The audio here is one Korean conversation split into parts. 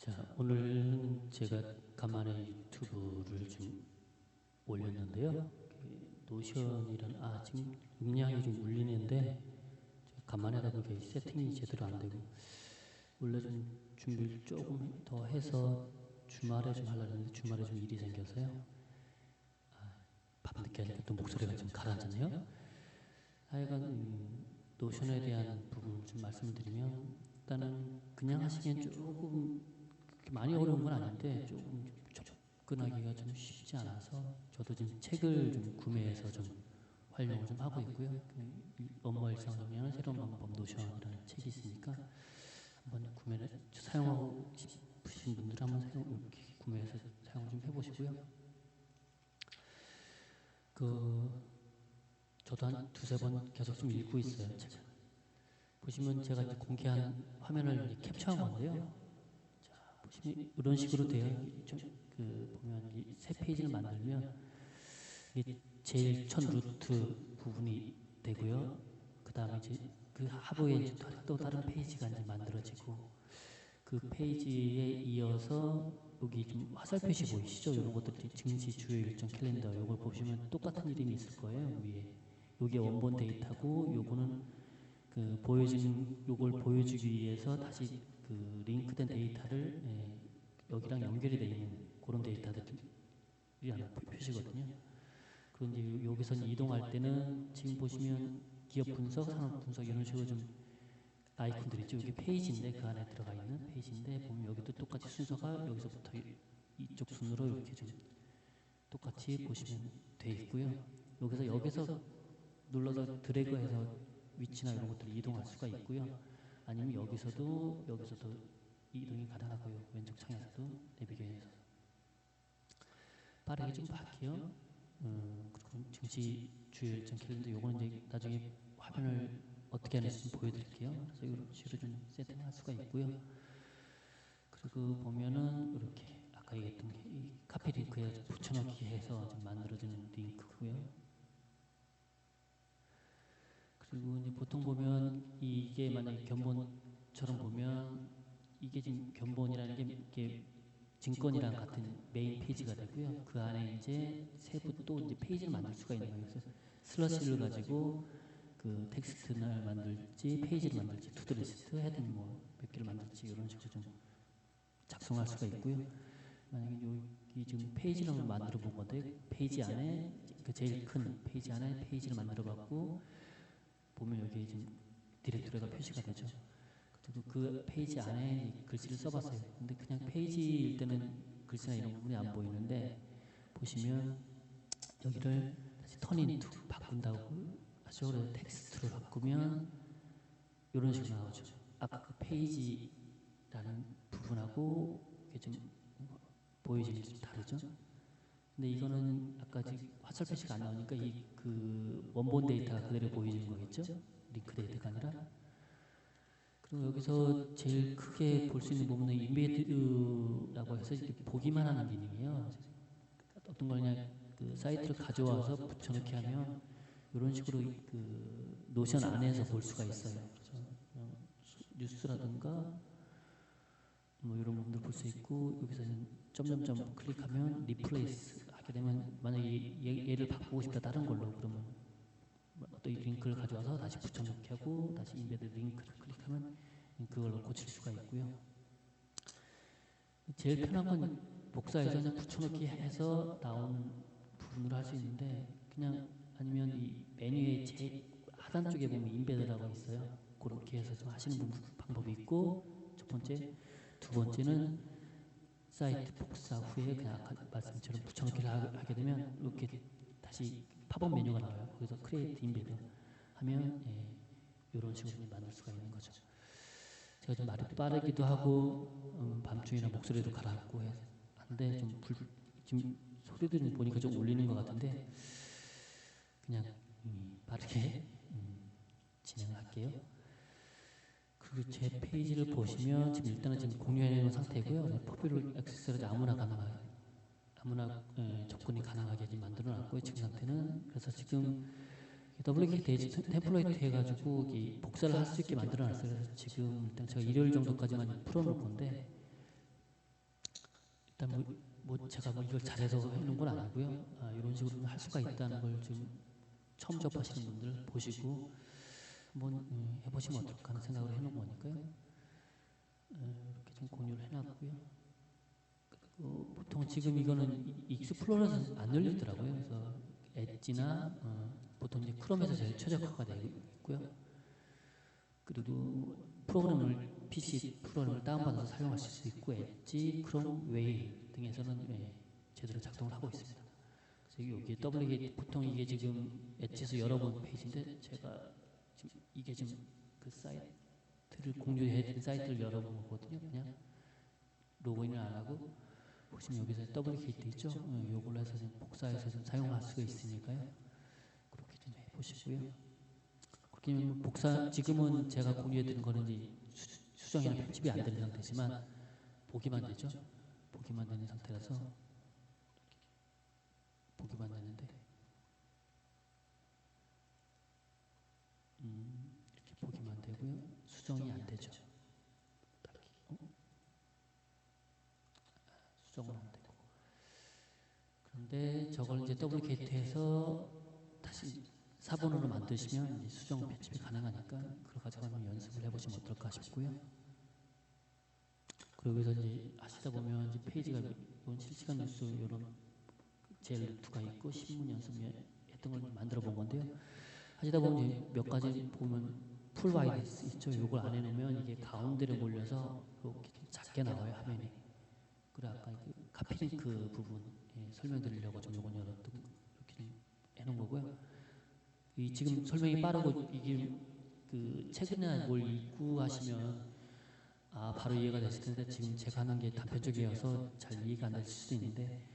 자, 오늘은 제가 간만에 유튜브를 좀 올렸는데요. 노션이란, 지금 음량이 좀 울리는데, 제가 간만에 하다 보니까 세팅이 제대로 안 되고, 원래 좀 준비를 조금 더 해서 주말에 좀 하려고 했는데, 주말에 좀 일이 생겨서요. 밤늦게 하니까 또 목소리가 좀 가라앉았네요. 하여간, 노션에 대한 부분을 좀 말씀을 드리면, 일단은 그냥 하시기엔 조금 그렇게 많이 어려운 건 아닌데 조금 접근하기가 좀 쉽지 않아서 저도 지금 책을 좀 구매해서 좀 활용을 좀 하고 있고요. 업무 일상을 정리하는 새로운 방법 노션이라는 책이 있으니까 한번 구매를 사용하고 싶으신 분들 한번 이렇게 구매해서 사용을 좀 해보시고요. 저도 한 두세 번 계속 좀 읽고 있어요. 책을. 보시면 제가 이제 공개한 화면을 캡처한 건데요. 자, 보시면 이런 식으로 돼요. 보면 이 세 페이지를 만들면 이게 제일 첫 루트 부분이 되고요. 그 다음에 이제 그 하부에 이제 또 다른 페이지가 이제 만들어지고 그 페이지에 이어서 여기 좀 화살 표시 보이시죠? 이런 것들이 증시, 주요 일정, 캘린더 이걸 보시면 똑같은 이름이 있을 거예요. 위에 요게 원본 데이터고 요거는 요걸 보여주기 위해서 다시 그 링크된 데이터를 여기랑 연결이 되어 있는 그런 데이터들이 하나 표시거든요. 그리고 이제 여기서 이동할 때는 지금 보시면 기업 분석, 산업 분석 이런 식으로 좀 아이콘들이 있죠. 여기 페이지인데 그 안에 들어가 있는 페이지인데 보면 여기도 똑같이 순서가 여기서부터 이쪽 순으로 이렇게 좀 똑같이 보시면 돼 있고요. 여기서 눌러서 드래그해서 위치나 이런 것들을 이동할 수가 있고요. 아니면 여기서도 이동이 가능하고요. 왼쪽 창에서도 내비게이션에서 빠르게 좀 할게요. 그리고 증시 주요 일정 캘린더 요거는 이제 나중에 화면을 어떻게 하는지 좀 보여드릴게요. 그래서 이런 식으로 좀 세팅할 수가 있고요. 그리고 보면은 이렇게 아까 얘기했던 게 이 카피 링크에 붙여넣기 해서 좀 만들어지는 링크고요. 그리고 이제 보통 보면 이게 만약에 견본처럼 보면 이게 지금 견본이라는 게 이게 증권이랑 같은 메인 페이지가 되고요. 그 안에 이제 세부 또 이제 페이지를 만들 수가 있는 거예요. 그래서 슬러시를 가지고 그 텍스트를 만들지, 페이지를 만들지, 투두리스트, 헤딩 뭐 몇 개를 만들지 이런 식으로 좀 작성할 수가 있고요. 만약에 여기 지금 페이지를 만들어 본 건데 페이지 안에 그 제일 큰 페이지 안에 페이지를 만들어 봤고 보면 여기 지금 디렉토리가 표시가 되죠. 그리고 그 페이지 안에 글씨를 써봤어요. 근데 그냥 페이지일 때는 글씨나 이런 부분이 안 보이는데 보시면 여기를 다시 턴인투 바꾼다고 하죠. 그래서 텍스트로 바꾸면 이런 식으로 나오죠. 아까 그 페이지라는 부분하고 이게 좀 보여지는 게 좀 다르죠. 근데 이거는 아까 지금 화살 표시가 안 나오니까 이 그 원본 데이터가 그대로 보이는 거겠죠? 링크 데이터가 아니라. 그리고 여기서 제일 크게 볼 수 있는 부분은 인베드라고 해서 이렇게 보기만 하는 기능이에요. 어떤 거냐 그 사이트를 가져와서 붙여넣기 하면 이런 식으로 그 노션 안에서 볼 수가 있어요. 그래서 뉴스라든가 뭐 이런 부분들 볼 수 있고 여기서 점점점 클릭하면 리플레이스 하게 되면 만약에 얘를 바꾸고 싶다 다른 걸로 그러면 또 이 링크를 가져와서 다시 붙여넣기 하고 다시 인베드 링크를 클릭하면 그걸로 고칠 수가 있고요. 제일 편한 건 복사해서 그냥 붙여넣기 해서 나오는 부분으로 할 수 있는데 그냥 아니면 이 메뉴의 제 하단 쪽에 보면 인베드라고 있어요. 그렇게 해서 좀 하시는 방법이 있고 첫 번째, 두 번째는 사이트 복사 후에 그냥 아까 말씀처럼 붙여넣기를 하게 되면 이렇게 다시 팝업 메뉴가 나와요. 거기서 크리에이트 인베드 하면 이런 식으로 만들 수가 있는 거죠. 제가 좀 말이 빠르기도 하고 밤중이나 목소리도 가라앉고 한데 지금 소리들은 보니까 좀 울리는 것 같은데 그냥 빠르게 진행할게요. 그리고 제 페이지를 보시면 지금 일단은 지금 공유해 놓은 상태고요. 포뷰를 액세스를 아무나 접근이 가능하게 지금 만들어 놨고요. 지금 상태는. 그래서 지금 WK 데이지 템플레이트 해가지고 복사를 할 수 있게 만들어 놨어요. 그래서 지금 일단 제가 일요일 정도까지만 풀어놓을 건데 일단 뭐 제가 뭐 이걸 잘해서 해놓은 건 아니고요. 이런 식으로 할 수가 있다는 걸 좀 처음 접하시는 분들 보시고 한번 해보시면 어떨까 하는 생각을 해놓은 거니까요. 이렇게 좀 공유를 해놨고요. 보통 지금 이거는 익스플로러에서 안 열리더라고요. 그래서 엣지나 보통 이제 크롬에서 제일 최적화가 되고 있고요. 그리고 프로그램을 PC 프로그램을 다운받아서 사용하실 수 있고 엣지, 크롬, 웨이 등에서는 제대로 작동을 하고 있습니다. 그래서 여기 WGate 보통 이게 지금 엣지에서 열어본 페이지인데 제가 지금 이게 지금 그 사이트를 공유해야 되는 사이트를 열어본 거거든요. 그냥 로그인을 안 하고 보시면 여기서 WGate 있죠? 요걸로 해서 좀 복사해서 좀 사용할 수가 있으니까요. 그렇게 좀 해보시고요. 그렇게 복사 지금은 제가 공유해드린 거는 이제 수정이나 편집이 안 되는 상태지만 보기만 되죠. 보기만 되는 상태라서 보기만 되는데 이렇게 보기만 되고요. 수정이 안 되죠. 수정은 안 되고. 그런데 저걸 이제 WGate에서 다시 사본으로 만드시면 이제 수정 편집이 가능하니까 그걸 가지고 한번 연습을 해보시면 어떨까 싶고요. 그리고 여기서 이제 하시다 보면 이제 페이지가 이런 실시간 뉴스 이런 제일 루트가 있고 신문 연습 했던 걸 만들어 본 건데요. 하시다 보면 이제 몇 가지 보면 풀 와이드 있죠. 이걸 안 해놓으면 이게 가운데로 몰려서 이렇게 좀 작게 나와요 화면이. 그래 아까 그 카피링크 부분 설명드리려고 좀 요건 열었던 이렇게 좀 해놓은 거고요. 이 지금 설명이 빠르고 이게 그 최근에 뭘 읽고 하시면 바로 이해가 됐을 텐데 지금 제가 하는 게 단편적이어서 잘 이해가 안 될 수도 있는데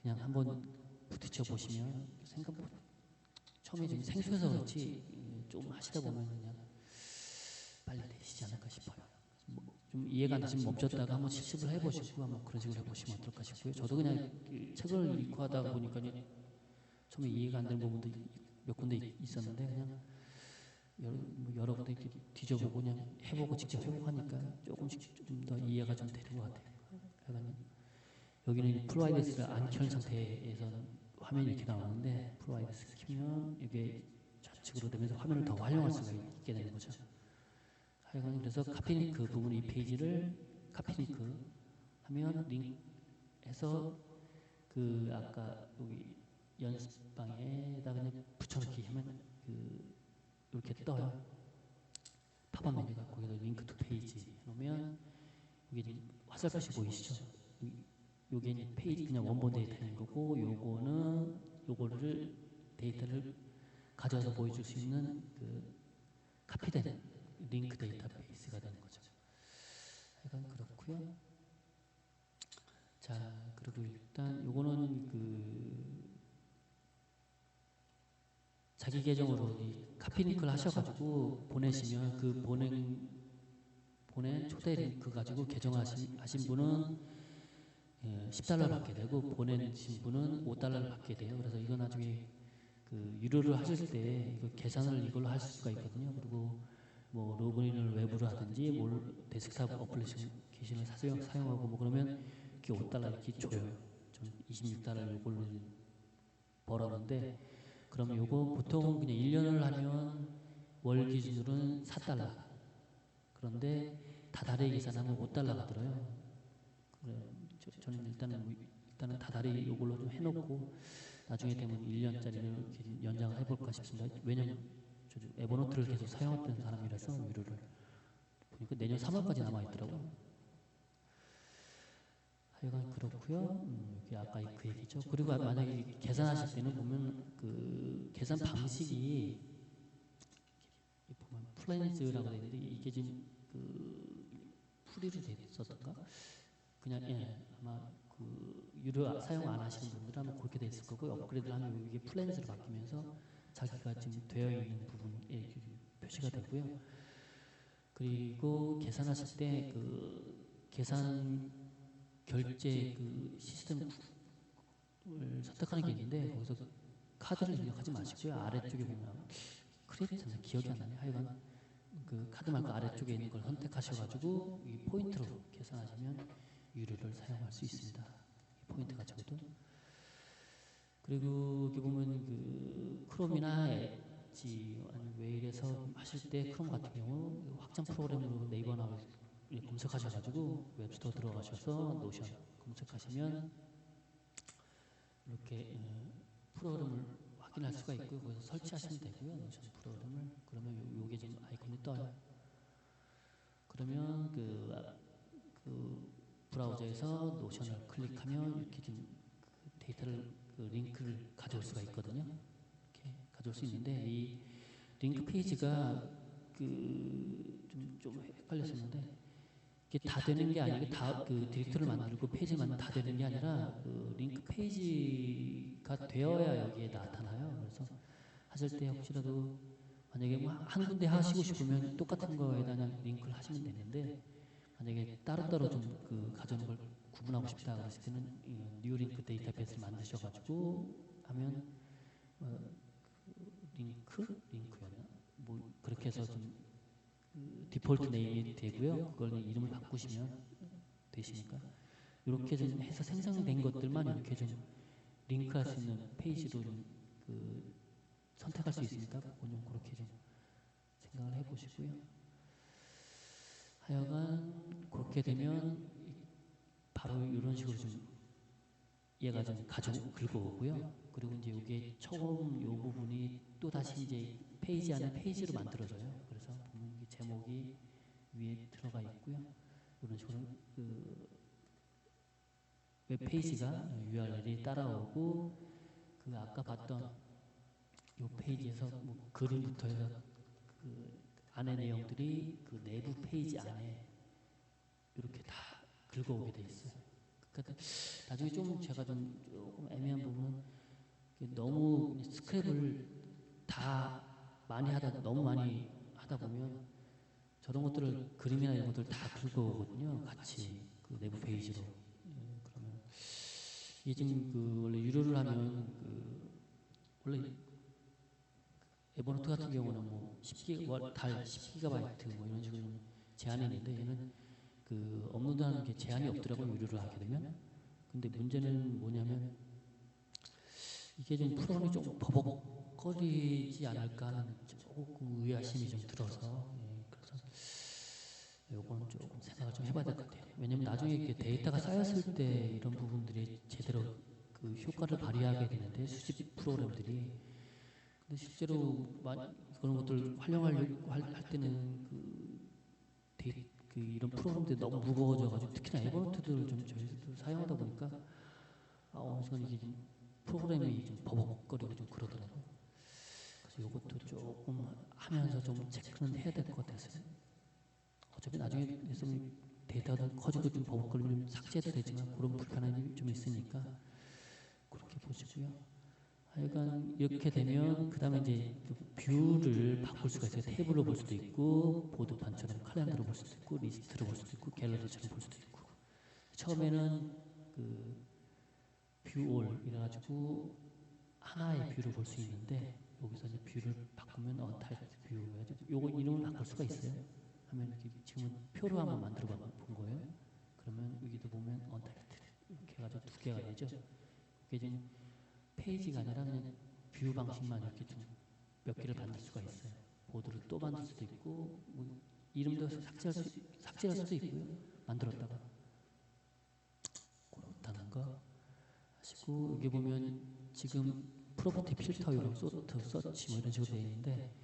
그냥 한번 부딪혀 보시면 생각보다 처음에 좀 생소해서 그렇지 좀 하시다 보면 그냥 빨리 되시지 않을까 싶어요. 좀 이해가 안 되시면 멈췄다가 한번 실습을 해보시고 한번 그런 식으로 해보시면 어떨까 싶고요. 저도 그냥 그 책을 읽고 하다 보니까 처음에 이해가 안 되는 부분도 몇 군데 있었는데 그냥 여러 군데 이렇게 뒤져보고 그냥 해보고 직접 해보고 하니까 조금씩 좀 더 이해가 좀 되는 것 같아요. 여기는 프로와이드스를 안 켠 상태에서는 화면이 이렇게 나오는데 프로와이드스 키면 이게 좌측으로 되면서 화면을 더 활용할 수가 있게 되는 거죠. 하여간 그래서 카피링크 부분 이 페이지를 카피링크 하면 링크해서 그 아까 여기 연습방에다 그냥 붙여넣기 하면 그 이렇게 떠요. 팝업 메뉴가 거기서 링크 투 페이지 해놓으면 여기 지금 화살표시 보이시죠? 요게 페이지 그냥 원본 데이터인 거고 요거를 데이터를 가져와서 보여줄 수 있는 그 카피된 링크 데이터베이스가 되는 거죠. 약간 그렇고요. 자 그리고 일단 요거는 그 자기 계정으로 이 카피 링크를 하셔가지고 보내시면 그 보낸 초대 링크 가지고 계정하신 분은 10달러 받게 되고 보내신 분은 5달러를 받게 돼요. 그래서 이거 나중에 그 유료를 하실 때 이거 계산을 이걸로 할 수가 있거든요. 그리고 뭐 로그인을 외부로 하든지 데스크탑 어플리케이션을 사용하고 뭐 그러면 이렇게 5달러 이렇게 줘요. 좀 26달러 이걸로 벌었는데 그럼 요거 보통 그냥 1년을 하면 월 기준으로는 4달러. 그런데 다달이 계산하면 5달러가 들어요. 그래 저는 일단은 다달이 요걸로 좀 해놓고 나중에 되면 1년짜리를 연장을 해볼까 싶습니다. 왜냐면 에버노트를 계속 사용했던 사람이라서 유료를 보니까 내년 3월까지 남아있더라고요. 하여간 그렇고요. 여기 아까 그 얘기죠. 그리고 만약에 계산하실 때는 보면 그 계산 방식이 보면 플랜즈라고 되어 있는데 이게 지금 그 프리로 되어 있었던가? 그냥 아마 그 유료 사용 안 하시는 분들은 아마 그렇게 돼 있을 거고 업그레이드를 하면 이게 플랜즈로 바뀌면서 자기가 지금 되어 있는 부분에 표시가 되고요. 그리고 계산하실 때 그 계산 결제 그 시스템을 선택하는 게 있는데 거기서 카드를 입력하지 마시고요. 아래쪽에 보면 크레딧인지 기억이 안 나네. 하여간 그 카드 말고 아래쪽에 있는 걸 선택하셔가지고 이 포인트로 계산하시면 유료를 사용할 수 있습니다. 포인트 가지고도. 그리고 여기 보면 그 크롬이나 엣지 아니면 웨일에서 하실 때 크롬 같은 경우 확장 프로그램으로 네이버나 검색하셔가지고 웹스토어 들어가셔서 노션 검색하시면 이렇게 프로그램을 확인할 수가 있고요. 거기서 설치하시면 되고요. 노션 프로그램을. 그러면 요게 좀 아이콘이 떠요. 그러면 그 브라우저에서 노션을 클릭하면 이렇게 좀 데이터를 링크를 가져올 수가 있거든요. 이렇게 가져올 수 있는데 이 링크 페이지가 좀 헷갈렸었는데 이게 다 되는 게 아니고 다 디렉터리를 만들고 페이지 만들면 다 되는 게 아니라 링크 페이지가 되어야 여기에 나타나요. 그래서 하실 때 혹시라도 만약에 뭐 한 군데 하시고 싶으면 똑같은 거에다 그냥 링크를 하시면 되는데 만약에 따로따로 좀 가져오는 걸 구분하고 싶다 그랬을 때는 뉴링크 데이터베이스를 만드셔가지고 하면 링크였나? 뭐 그렇게 해서 좀 디폴트 네임이 되고요. 그걸 이름을 바꾸시면 되시니까 이렇게 좀 해서 생성된 것들만 이렇게 좀 링크할 수 있는 페이지로 좀 선택할 수 있으니까 그건 좀 그렇게 좀 생각을 해보시고요. 하여간 그렇게 되면 바로 이런 식으로 좀 얘가 좀 긁어오고요. 그리고 이제 이게 처음 이 부분이 또 다시 이제 페이지 안에 페이지로 만들어져요. 그래서 보면 이게 제목이 위에 들어가 있고요. 이런 식으로 웹 페이지가 URL이 따라오고 아까 봤던 이 페이지에서 뭐 그림부터 해서 안에 내용들이 내부 페이지 안에 이렇게 다 긁어오게 돼 있어요. 그러니까 나중에 좀 제가 좀 조금 애매한 부분은 너무 스크랩을 다 너무 많이 하다 보면 저런 것들을 그림이나 이런 것들 다 긁어오거든요. 같이 내부 페이지로. 그러면 이게 지금 원래 유료를 하면 원래 에버노트 같은 경우는 뭐 10달 10GB 뭐 이런 식으로 제한이 있는데 얘는 업로드하는 게 제한이 없더라고요. 유료를 하게 되면. 근데 문제는 뭐냐면 이게 좀 프로그램이 좀 버벅거리지 않을까 하는 조금 의아심이 좀 들어서 그래서 요거는 조금 생각을 좀 해봐야 될 것 같아요. 왜냐면 나중에 이렇게 데이터가 쌓였을 때 이런 부분들이 제대로 효과를 발휘하게 되는데 수집 프로그램들이 근데 실제로 그런 것들 활용하려고 할 때는 이런 프로그램들이 너무 무거워져가지고 특히나 에버노트들을 좀 저희도 사용하다 보니까 어느 순간 이게 좀 프로그램이 좀 버벅거리고 좀 그러더라고요. 그래서 이것도 조금 하면서 좀 체크는 해야 될 것 같아서요. 어차피 나중에 데이터가 커지고 좀 버벅거리면 삭제도 되지만 그런 불편함이 좀 있으니까 그렇게 보시고요. 하여간 이렇게 되면 그 다음에 이제 뷰를 바꿀 수가 있어요. 태블로 볼 수도 있고 보드판처럼 칼렌더로 볼 수도 있고 리스트로 볼 수도 있고 갤러리처럼 볼 수도 있고 처음에는 뷰올 이래가지고 하나의 뷰를 볼 수 있는데 여기서 이제 뷰를 바꾸면 언타이틀 뷰 요거 이름을 바꿀 수가 있어요. 하면 지금은 표로 한번 만들어 본 거예요. 그러면 여기도 보면 언타이틀 이렇게 해가지고 두 개가 되죠. 이게 지금 페이지가 아니라 그냥 뷰 방식만 이렇게 좀 몇 개를 만들 수가 있어요. 보드를 또 만들 수도 있고 뭐 이름도 삭제할 수도 있고요. 만들었다가 그렇다는 거 하시고 여기 보면 지금 프로퍼티 필터 이런 소트, 서치 뭐 이런 식으로 되어 있는데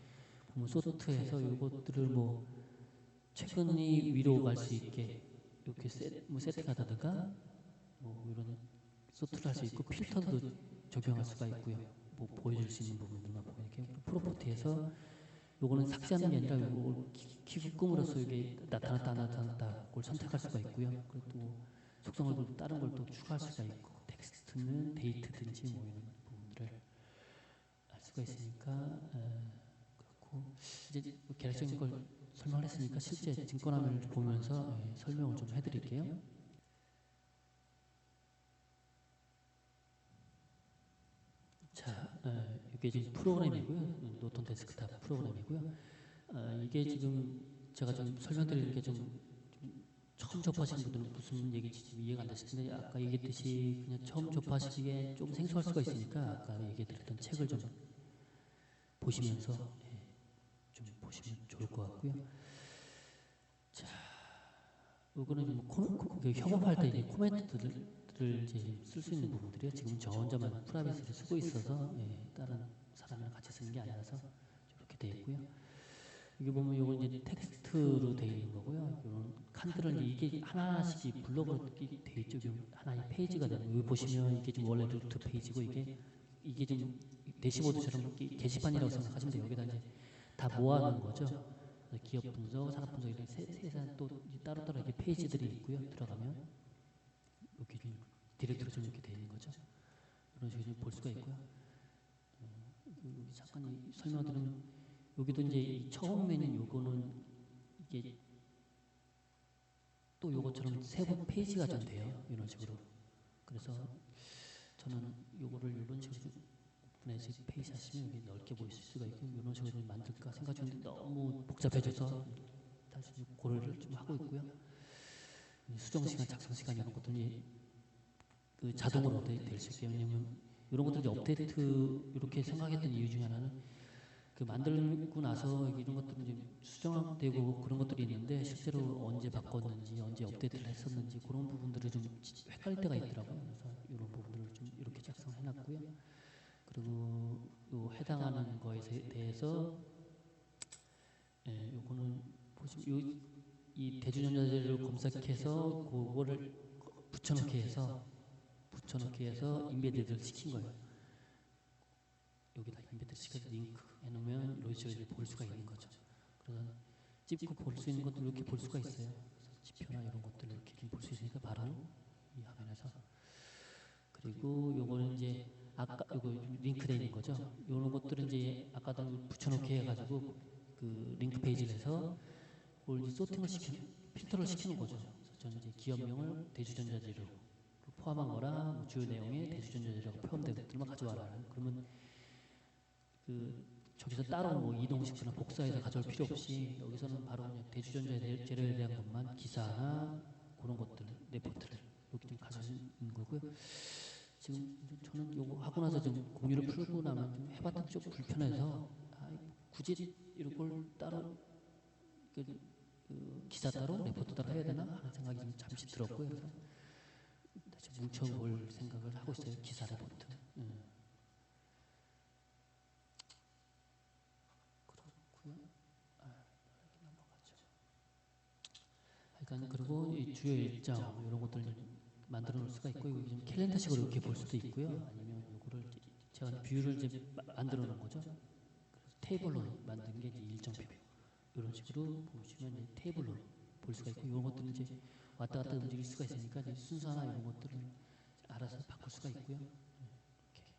보면 소트에서 이것들을 뭐 최근이 위로 갈 수 있게 이렇게 세팅하다든가 뭐 이런 소트를 할 수 있고 필터도 적용할 수가 있고요. 뭐 보여줄 수 있는 부분들만 보면 이렇게 프로퍼티에서 요거는 삭제하는 게 아니라 요걸 키급금으로써 이게 나타났다 안 나타났다 그걸 선택할 수가 있고요. 그리고 또 속성을 또 다른 걸 또 추가할 수가 있고 텍스트는 데이트든지 뭐 이런 부분들을 알 수가 있으니까 그렇고 이제 계략적인 걸 설명을 했으니까 실제 증권화면을 보면서 설명을 좀 해드릴게요. 자, 이게 지금 프로그램이고요. 노턴 데스크탑 프로그램이고요. 이게 지금 제가 좀 설명드리는 게 좀 처음 접하시는 분들은 무슨 얘기인지 좀 이해가 안 되실 텐데 아까 얘기했듯이 그냥 처음 접하시기에 좀 생소할 수가 있으니까 아까 얘기드렸던 책을 좀 보시면서 좀 보시면 좋을 것 같고요. 자, 요거는 협업할 때 이제 코멘트들을 이제 쓸 수 있는 부분들이요. 지금 저 혼자만 프라이빗을 쓰고 있어서 다른 사람이랑 같이 쓰는 게 아니라서 이렇게 되어 있고요. 여기 보면 요거 이제 텍스트로 되어 있는 거고요. 이런 칸들은 이게 하나씩 블록으로 되어 있죠. 하나의 페이지가 되는 거예요. 여기 보시면 이게 지금 원래 루트 페이지고 이게 좀 대시보드처럼 게시판이라고 생각하시면 돼요. 여기다 이제 다 모아놓은 거죠. 기업 분석, 산업 분석 이런 세세한 또 따로따로 이렇게 페이지들이 있고요. 들어가면 이렇게 디렉트로 좀 이렇게 되어 있는 거죠. 이런 식으로 볼 수가 있고요. 여기 잠깐 설명드리면 여기도 이제 이 처음에는 요거는 이게 또 요것처럼 세부 페이지가 좀 돼요. 이런 식으로. 그래서 저는 요거를 이런 식으로 오픈해서 페이지 하시면 여기 넓게 보일 수가 있고 이런 식으로 좀 만들까 생각 중인데 너무 복잡해져서 다시 고려를 좀 하고 있고요. 수정 시간, 작성 시간 이런 것들이 그 자동으로 될 수 있게 왜냐면 이런 것들이 업데이트 이렇게 생각했던 이유 중에 하나는 그 만들고 나서 이런 것들은 이제 수정되고 그런 것들이 있는데 실제로 언제 바꿨는지 언제 업데이트를 했었는지 그런 부분들이 좀 헷갈릴 때가 있더라고요. 그래서 이런 부분들을 좀 이렇게 작성해놨고요. 그리고 요 해당하는 거에 대해서 요거는 보시면 이 대주전자재를 검색해서 그거를 붙여넣기 해서 인베디드를 시킨 거예요. 여기다 인베디드 시켜서 링크 해놓으면 이런 식으로 볼 수가 있는 거죠. 그래서 찍고 볼 수 있는 것들 이렇게 볼 수가 있어요. 그래서 지표나 이런 것들을 이렇게 좀 볼 수 있으니까 바로 이 화면에서. 그리고 요거는 이제 아까 요거 링크되어 있는 거죠. 이런 것들은 이제 아까도 붙여넣기 해가지고 그 링크 페이지를 해서 그걸 이제 소팅을 필터를 시키는 거죠. 그래서 저는 이제 기업명을 대주전자재료 포함한 거랑 뭐 주요 내용에 대주전자재료가 포함된 것들만 가져와라. 그러면 그 저기서 따로 뭐 이동시키거나 복사해서 가져올 필요 없이 여기서는 바로 그냥 대주전자재료에 대한 것만 기사나 그런 것들 레포트를 이렇게 좀 가져오는 거고요. 지금 저는 요거 하고 나서 좀 공유를 풀고 나면 좀 해봤더니 좀 불편해서 굳이 이런 걸 따로 그 기사 따로 레포트 따로 해야 되나 하는 생각이 좀 잠시 들었고요. 그래서 다시 뭉쳐볼 생각을 하고 있어요. 기사 레포트. 그렇고요. 넘어가죠. 그러니까 그리고 이 주요 일정 이런 것들 만들어 놓을 수가 있고 여기 좀 캘린더식으로 이렇게 볼 수도 있고요. 아니면 요거를 제가 뷰를 이제 만들어 놓은 거죠. 그래서 테이블로 만든 게 이제 일정표. 이런 식으로 보시면 이제 테이블로 볼 수가 있고 이런 것들은 이제 왔다 갔다 움직일 수가 있으니까 이제 순서나 이런 것들을 알아서 바꿀 수가 있고요. 이렇게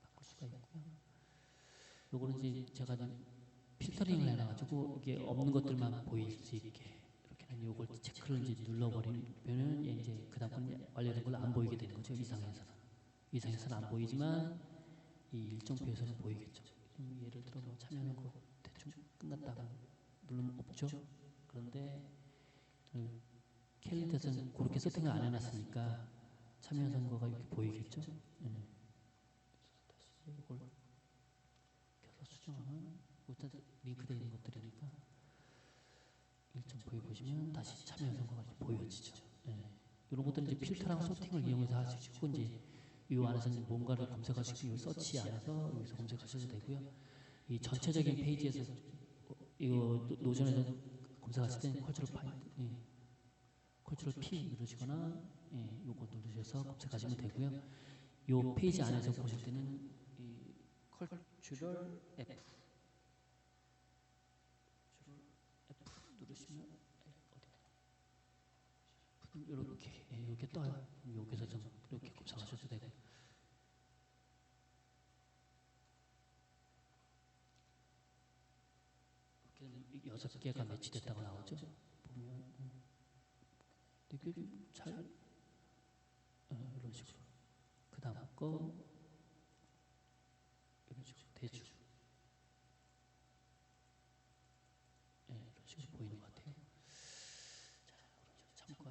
바꿀 수가 있고요. 요거는 이제 제가 좀 필터링을 해놔가지고 이게 없는 것들만 보일 수 있게 이렇게는 요걸 체크를 이제 눌러버리면은 이제 그 다음번 완료된 걸로 안 보이게 되는 거죠. 이상에서는 안 보이지만 이 일정표에서는 보이겠죠. 예를 들어 뭐 참여연구 대충 끝났다고 누르면 없죠. 그런데 캘린더에서는 그렇게 세팅을 안 해놨으니까 참여 선거가 이렇게 보이겠죠. 다시 이걸 켜서 수정하면 일단 링크되어 있는 것들이니까 일정표에 보시면 다시 참여 선거가 이렇게 보여지죠. 이런 것들은 이제 필터랑 소팅을 이용해서 하시고 이제 이 안에서 이제 뭔가를 검색하시고 이 서치 안에서 여기서 검색하셔도 되고요. 이 전체적인 페이지에서 이거 노션에서 검색하실 때는 컬처럴 P 누르시거나 요거 누르셔서 검색하시면 되고요. 요 페이지 안에서 보실 때는 이 컬처럴 F 누르시면 이렇게 이렇게 떠요. 여기서 좀 이렇게 검색하셔도 되고. 이렇게 6개가 매치됐다고 나오죠. 보면 되게 잘 이런 식으로 그 다음 거 이런 식으로 대주 이런 식으로 보이는 것 같아요. 자, 그럼 참고하시고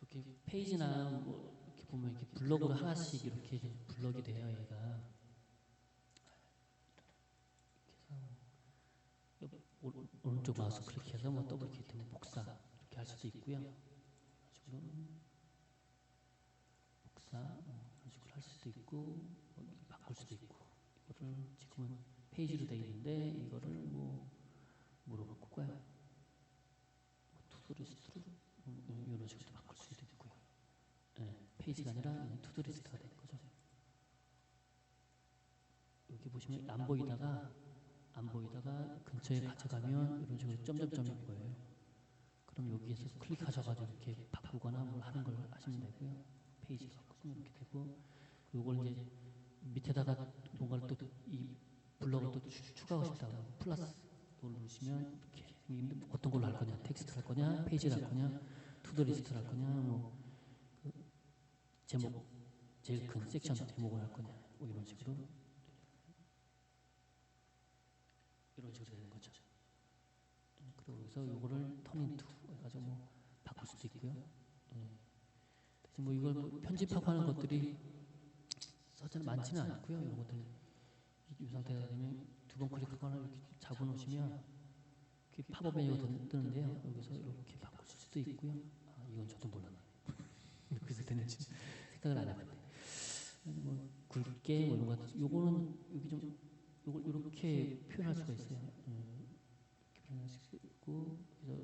이렇게 페이지나 뭐 이렇게 보면 이렇게 블럭으로 하나씩 이렇게 블럭이 돼요. 얘가 오른쪽 마우스 클릭해서 뭐 더블 클릭 되면 복사 이렇게 할 수도 있고요. 지금 복사 이런 식으로 할 수도 있고 바꿀 수도 있고 이거를 지금은 페이지로 되어 있는데 이거를 뭐로 바꿀까요? 투두리스트로 이런 식으로 바꿀 수도 있고요. 네, 페이지가 아니라 투두리스트가 되는 거죠. 여기 보시면 안 보이다가 근처에 가져가면 이런 식으로 점점점이 보여요. 그럼 여기에서 클릭하셔가지고 이렇게 바꾸거나 뭘 하는 걸 하시면 되고요. 페이지 바꾸시면 이렇게 되고, 그리고 이걸 이제 밑에다가 뭔가를 또 이 블럭을 또 추가하고 싶다고 플러스 이걸 누르시면 이렇게 어떤 걸로 할 거냐, 텍스트 할 거냐, 페이지를 할 거냐, 투더리스트를 할 거냐, 그 제목 제일 큰 섹션 제목을 할 거냐, 이런 식으로 되는 거죠. 그리고 여기서 이거를 턴인투 해가지고 바꿀 수도 있고요. 대신 이걸 편집하고 하는 것들이 사실 많지는 않고요. 이런 것들 이 상태가 되면 두 번 클릭하거나 이렇게 잡아놓으시면 팝업 메뉴가 뜨는데요. 여기서 이렇게 바꿀 수도 있고요. 이건 저도 몰랐네요. 그래서 되는지 생각을 안 해봤네. 굵게 이런 것 같아요. 요거는 여기 좀 이걸 이렇게 표현할 수가 있어요. 이렇게 표현할 수 있고, 그래서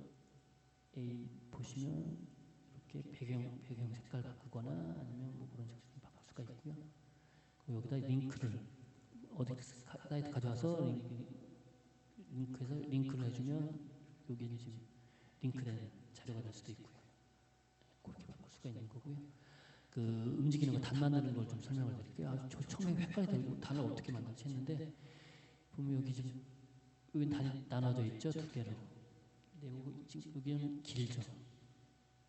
A 보시면 이렇게 배경 색깔 바꾸거나 아니면 뭐 그런 식으로 바꿀 수가 있고요. 그리고 여기다 링크를 어디 사이트 가져와서 링크해서 링크를 해주면 여기 지금 링크된 자료가 될 수도 있고요. 그렇게 바꿀 수가 있는 거고요. 그 움직이는 거 단 만드는 걸 좀 설명을 드릴게요. 저 처음에 헷갈리더라고요. 단을 어떻게 만들지 했는데 보면 여기 지금 여기 단이 나눠져 있죠, 두 개로. 근데 지금 여기는 길죠.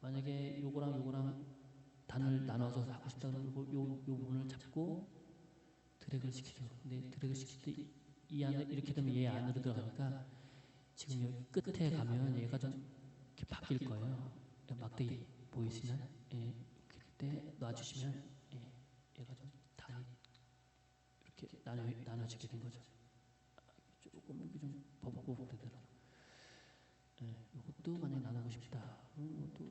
만약에 요거랑 단을 나눠서 하고 싶다면 요 부분을 잡고 드래그를 시키죠. 근데 드래그 시킬 때 이 안에 이렇게 되면 얘 안으로 들어가니까 지금 여기 끝에 가면 얘가 좀 이렇게 바뀔 거예요. 막대기 보이시나요? 예, 그때 놔주시면 얘가 좀 단이 이렇게 나눠지게 된 거죠. 조금 여기 좀 버벅버벅 되더라고요. 이것도 만약에 나누고 싶다. 그럼 이것도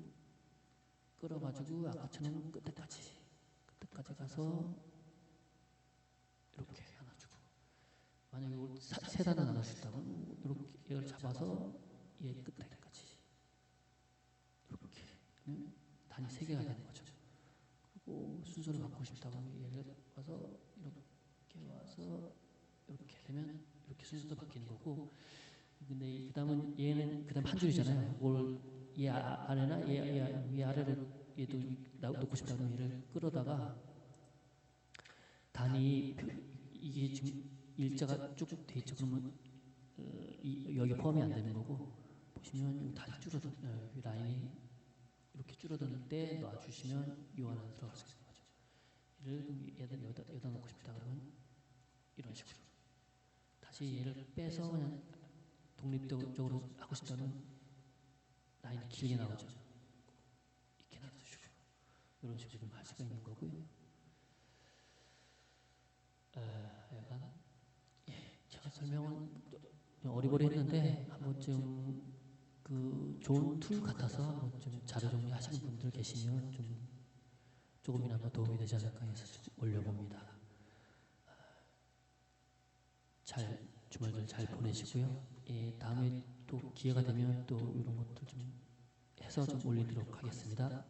끌어가지고 아까처럼 끝에까지 가서 이렇게 나눠주고, 만약에 이걸 세 단을 나눌 수 있다면 이렇게 얘를 잡아서 얘 끝에까지 이렇게 단이 세 개가 되는 거죠. 그리고 순서를 바꾸고 싶다고 하면 얘를 와서 이렇게 되면 이렇게 순서도 바뀌는 거고. 근데 그다음은 얘는 그다음 한 줄이잖아요. 뭘 얘 아래나 얘 아래로 얘도 놓고 싶다 그러면 얘를 끌어다가 단이 이게 지금 일자가 쭉 돼 있죠. 그러면 여기 포함이 안 되는 거고, 보시면 단이 줄어든 라인이 이렇게 줄어드는 때 놔주시면 이 안에 들어갈 수 있는 거죠. 얘를 여기다 놓고 싶다 그러면 이런 식으로 다시 얘를 빼서 그냥 독립적으로 하고 싶다면 라인이 길게 나오죠. 이렇게 놔두시고 이런 식으로 좀 할 수가 있는 거고요. 약간 제가 설명은 어리버리했는데 한 번쯤 그 좋은 툴 같아서 한 번쯤 자료 정리하시는 분들 계시면 좀 조금이나마 도움이 되지 않을까 해서 좀 올려봅니다. 주말들 잘 보내시고요. 다음에 또 기회가 되면 또 이런 것들 좀 해서 좀 올리도록 하겠습니다.